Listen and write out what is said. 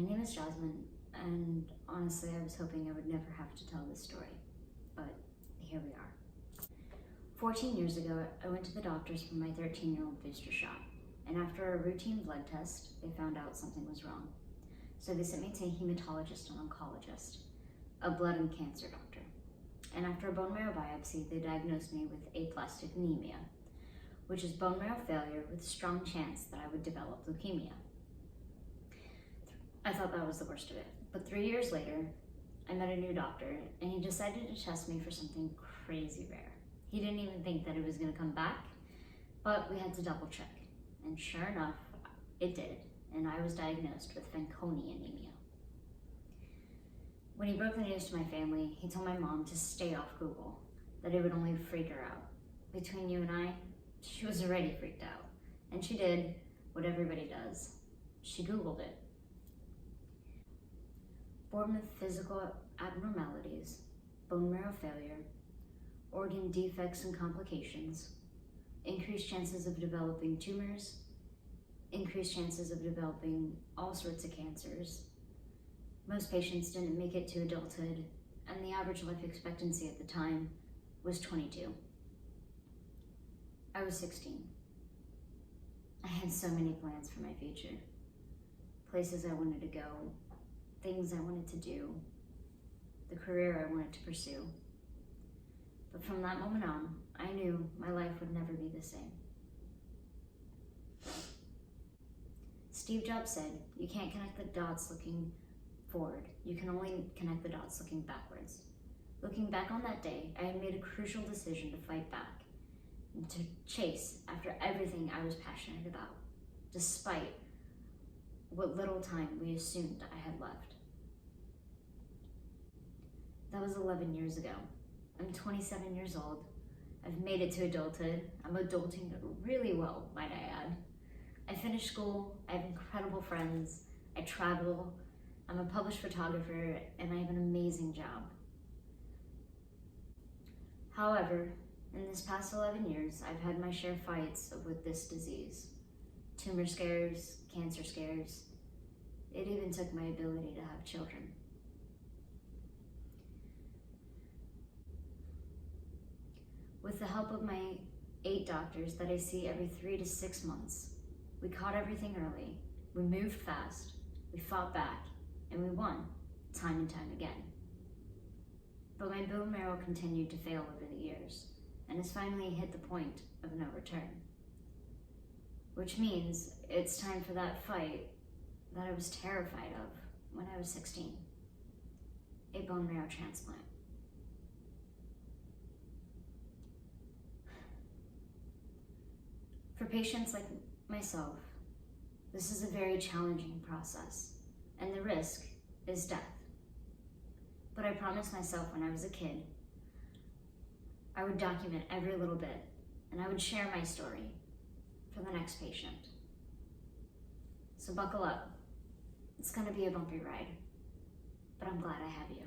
My name is Jasmine, and honestly, I was hoping I would never have to tell this story, but here we are. 14 years ago, I went to the doctors for my 13-year-old booster shot, and after a routine blood test, they found out something was wrong. So they sent me to a hematologist and oncologist, a blood and cancer doctor. And after a bone marrow biopsy, they diagnosed me with aplastic anemia, which is bone marrow failure with a strong chance that I would develop leukemia. I thought that was the worst of it. But 3 years later, I met a new doctor, and he decided to test me for something crazy rare. He didn't even think that it was going to come back, but we had to double check. And sure enough, it did, and I was diagnosed with Fanconi Anemia. When he broke the news to my family, he told my mom to stay off Google, that it would only freak her out. Between you and I, she was already freaked out, and she did what everybody does. She Googled it. Born with physical abnormalities, bone marrow failure, organ defects and complications, increased chances of developing tumors, increased chances of developing all sorts of cancers. Most patients didn't make it to adulthood, and the average life expectancy at the time was 22. I was 16. I had so many plans for my future. Places I wanted to go, things I wanted to do, the career I wanted to pursue. But from that moment on, I knew my life would never be the same. Steve Jobs said, "You can't connect the dots looking forward. You can only connect the dots looking backwards." Looking back on that day, I had made a crucial decision to fight back and to chase after everything I was passionate about, despite what little time we assumed I had left. That was 11 years ago. I'm 27 years old. I've made it to adulthood. I'm adulting really well, might I add. I finished school, I have incredible friends, I travel, I'm a published photographer, and I have an amazing job. However, in this past 11 years, I've had my share of fights with this disease. Tumor scares, cancer scares. It even took my ability to have children. With the help of my 8 doctors that I see every 3 to 6 months, we caught everything early, we moved fast, we fought back, and we won, time and time again. But my bone marrow continued to fail over the years, and has finally hit the point of no return. Which means it's time for that fight that I was terrified of when I was 16, a bone marrow transplant. For patients like myself, this is a very challenging process, and the risk is death. But I promised myself when I was a kid, I would document every little bit, and I would share my story for the next patient. So buckle up. It's gonna be a bumpy ride, but I'm glad I have you.